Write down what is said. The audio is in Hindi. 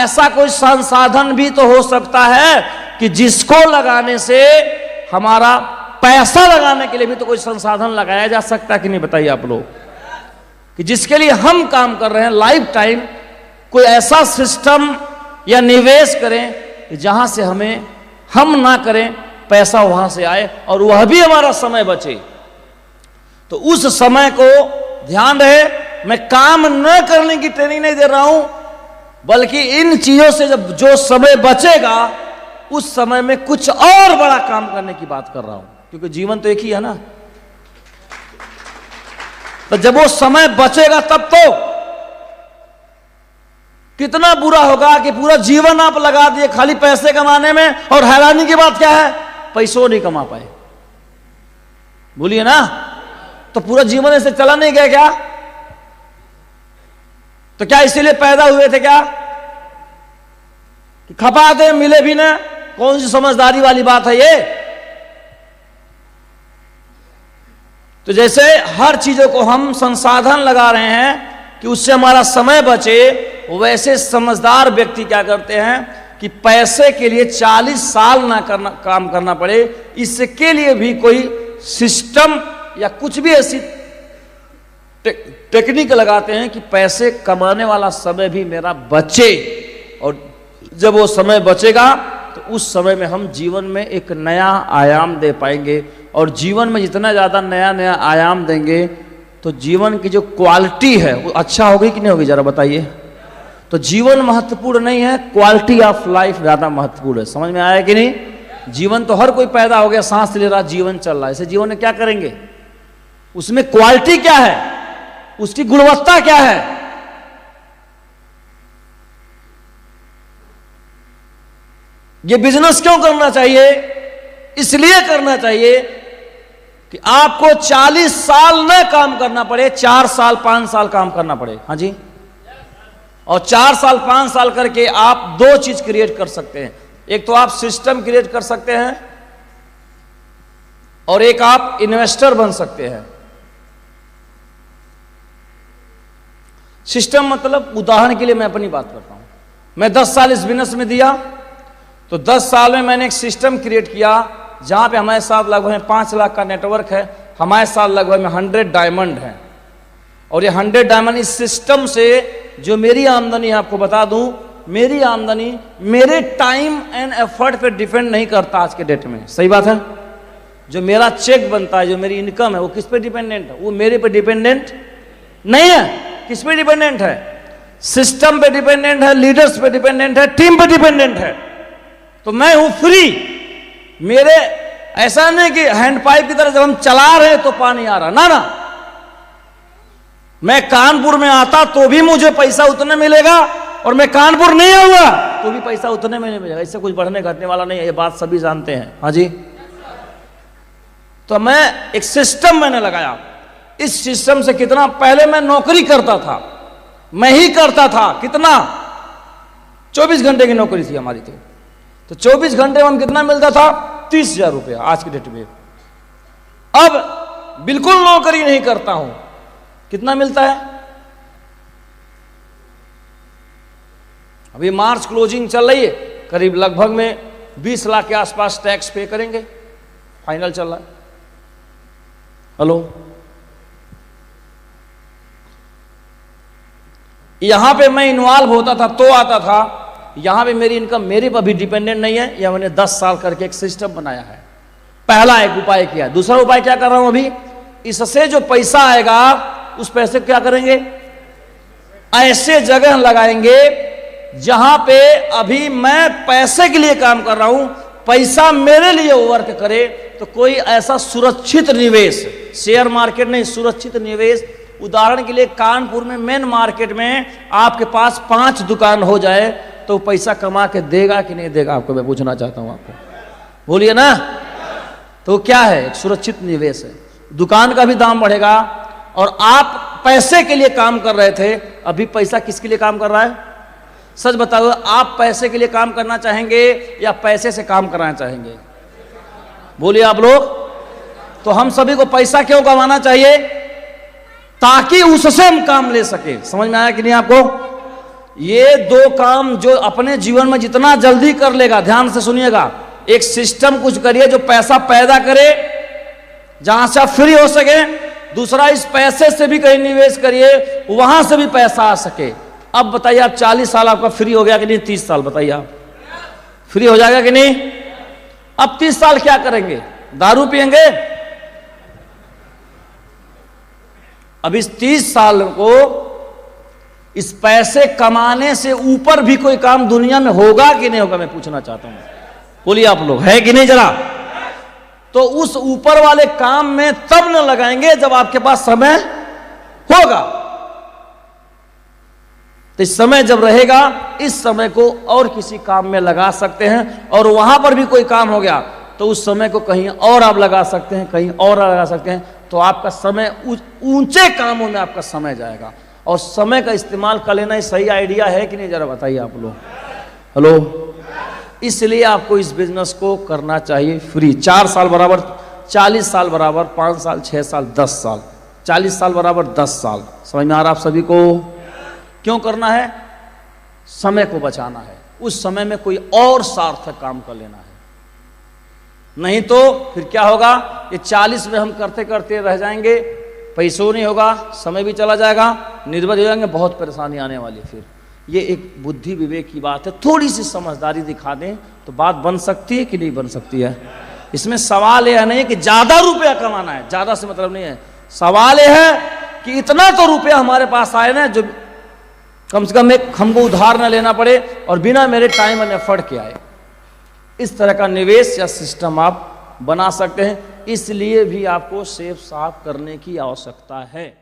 ऐसा कोई संसाधन भी तो हो सकता है कि जिसको लगाने से हमारा पैसा लगाने के लिए भी तो कोई संसाधन लगाया जा सकता है कि नहीं, बताइए आप लोग, कि जिसके लिए हम काम कर रहे हैं लाइफ टाइम, कोई ऐसा सिस्टम या निवेश करें कि जहां से हम ना करें, पैसा वहां से आए और वह भी हमारा समय बचे। तो उस समय को ध्यान रहे, मैं काम न करने की ट्रेनिंग नहीं दे रहा हूं, बल्कि इन चीजों से जब जो समय बचेगा उस समय में कुछ और बड़ा काम करने की बात कर रहा हूं, क्योंकि जीवन तो एक ही है ना। तो जब वो समय बचेगा तब तो कितना बुरा होगा कि पूरा जीवन आप लगा दिए खाली पैसे कमाने में, और हैरानी की बात क्या है, पैसों नहीं कमा पाए। बोलिए ना, तो पूरा जीवन ऐसे चला नहीं गया क्या? तो क्या इसीलिए पैदा हुए थे क्या कि खपा दे मिले भी ना? कौन सी समझदारी वाली बात है ये? तो जैसे हर चीजों को हम संसाधन लगा रहे हैं कि उससे हमारा समय बचे, वैसे समझदार व्यक्ति क्या करते हैं कि पैसे के लिए 40 साल ना काम करना पड़े, इसके लिए भी कोई सिस्टम या कुछ भी ऐसी टेक्निक लगाते हैं कि पैसे कमाने वाला समय भी मेरा बचे, और जब वो समय बचेगा तो उस समय में हम जीवन में एक नया आयाम दे पाएंगे। और जीवन में जितना ज़्यादा नया नया आयाम देंगे तो जीवन की जो क्वालिटी है वो अच्छा होगी कि नहीं होगी, जरा बताइए। तो जीवन महत्वपूर्ण नहीं है, क्वालिटी ऑफ लाइफ ज़्यादा महत्वपूर्ण है। समझ में आया कि नहीं? जीवन तो हर कोई पैदा हो गया, सांस ले रहा, जीवन चल रहा है, ऐसे जीवन में क्या करेंगे? उसमें क्वालिटी क्या है, उसकी गुणवत्ता क्या है? ये बिजनेस क्यों करना चाहिए? इसलिए करना चाहिए कि आपको 40 साल न काम करना पड़े, 4 साल 5 साल काम करना पड़े। हाँ जी, और 4 साल 5 साल करके आप 2 चीज क्रिएट कर सकते हैं। एक तो आप सिस्टम क्रिएट कर सकते हैं, और एक आप इन्वेस्टर बन सकते हैं। सिस्टम मतलब, उदाहरण के लिए मैं अपनी बात करता हूं, मैं 10 साल इस बिजनेस में दिया, तो 10 साल में मैंने एक सिस्टम क्रिएट किया जहां पे हमारे साथ लगभग 5 लाख का नेटवर्क है, हमारे साथ लगभग में 100 डायमंड हैं, और ये 100 डायमंड, इस सिस्टम से जो मेरी आमदनी है, आपको बता दूं, मेरी आमदनी मेरे टाइम एंड एफर्ट पे डिपेंड नहीं करता आज के डेट में। सही बात है? जो मेरा चेक बनता है, जो मेरी इनकम है, वो किस पे डिपेंडेंट है? वो मेरे पे डिपेंडेंट नहीं है। किस पे डिपेंडेंट है? सिस्टम पे डिपेंडेंट है, लीडर्स पे डिपेंडेंट है, टीम पे डिपेंडेंट है। तो मैं हूं फ्री, मेरे ऐसा नहीं कि हैंडपाइप की तरह जब हम चला रहे तो पानी आ रहा, ना ना। मैं कानपुर में आता तो भी मुझे पैसा उतने मिलेगा, और मैं कानपुर नहीं आऊंगा तो भी पैसा उतने में नहीं मिलेगा। इससे कुछ बढ़ने घटने वाला नहीं है, ये बात सभी जानते हैं। हाँ जी, तो मैं एक सिस्टम मैंने लगाया। इस सिस्टम से कितना, पहले मैं नौकरी करता था, मैं ही करता था, कितना, 24 घंटे की नौकरी थी हमारी। तो 24 घंटे में हम कितना मिलता था? 30,000 रुपया आज की डेट में। अब बिल्कुल नौकरी नहीं करता हूं, कितना मिलता है? अभी मार्च क्लोजिंग चल रही है, करीब लगभग में 20 लाख के आसपास टैक्स पे करेंगे, फाइनल चल रहा है। हेलो, यहां पे मैं इन्वॉल्व होता था तो आता था, यहां पे मेरी इनकम मेरे पर भी डिपेंडेंट नहीं है। यह मैंने 10 साल करके एक सिस्टम बनाया है। पहला एक उपाय किया। दूसरा उपाय क्या कर रहा हूं अभी, इससे जो पैसा आएगा उस पैसे को क्या करेंगे, ऐसे जगह लगाएंगे जहां पे अभी मैं पैसे के लिए काम कर रहा हूं, पैसा मेरे लिए वर्क करे। तो कोई ऐसा सुरक्षित निवेश, शेयर मार्केट नहीं, सुरक्षित निवेश। उदाहरण के लिए कानपुर में मेन मार्केट में आपके पास 5 दुकान हो जाए तो पैसा कमा के देगा कि नहीं देगा, आपको मैं पूछना चाहता हूं। आपको बोलिए ना। तो क्या है, एक सुरक्षित निवेश है। दुकान का भी दाम बढ़ेगा, और आप पैसे के लिए काम कर रहे थे, अभी पैसा किसके लिए काम कर रहा है? सच बताओ, आप पैसे के लिए काम करना चाहेंगे या पैसे से काम कराना चाहेंगे? बोलिए आप लोग। तो हम सभी को पैसा क्यों कमाना चाहिए? ताकि उससे हम काम ले सके। समझ में आया कि नहीं आपको? ये दो काम जो अपने जीवन में जितना जल्दी कर लेगा, ध्यान से सुनिएगा, एक सिस्टम कुछ करिए जो पैसा पैदा करे, जहां से आप फ्री हो सके। दूसरा, इस पैसे से भी कहीं निवेश करिए, वहां से भी पैसा आ सके। अब बताइए, आप 40 साल आपका फ्री हो गया कि नहीं? 30 साल बताइए आप फ्री हो जाएगा कि नहीं? अब 30 साल क्या करेंगे? दारू पिएंगे? अब इस 30 साल को इस पैसे कमाने से ऊपर भी कोई काम दुनिया में होगा कि नहीं होगा, मैं पूछना चाहता हूं। बोलिए आप लोग, है कि नहीं जरा? तो उस ऊपर वाले काम में तब न लगाएंगे जब आपके पास समय होगा। तो इस समय जब रहेगा, इस समय को और किसी काम में लगा सकते हैं, और वहां पर भी कोई काम हो गया तो उस समय को कहीं और आप लगा सकते हैं, कहीं और लगा सकते हैं। तो आपका समय ऊंचे कामों में आपका समय जाएगा। और समय का इस्तेमाल कर लेना ही सही आइडिया है कि नहीं, जरा बताइए आप लोग। हेलो, इसलिए आपको इस बिजनेस को करना चाहिए फ्री। 4 साल बराबर 40 साल बराबर 5 साल 6 साल 10 साल, 40 साल बराबर 10 साल। समझ में आ रहा आप सभी को? क्यों करना है? समय को बचाना है। उस समय में कोई और सार्थक काम कर लेना है। नहीं तो फिर क्या होगा, ये 40 में हम करते करते रह जाएंगे, पैसों नहीं होगा, समय भी चला जाएगा, निर्भर हो जाएंगे, बहुत परेशानी आने वाली। फिर ये एक बुद्धि विवेक की बात है। थोड़ी सी समझदारी दिखा दें तो बात बन सकती है कि नहीं बन सकती है। इसमें सवाल यह नहीं है कि ज्यादा रुपया कमाना है, ज्यादा से मतलब नहीं है। सवाल यह है कि इतना तो रुपया हमारे पास आए ना जो कम से कम एक हमको उधार ना लेना पड़े और बिना मेरे टाइम एंड एफर्ट के आए। इस तरह का निवेश या सिस्टम आप बना सकते हैं। इसलिए भी आपको सेव साफ करने की आवश्यकता है।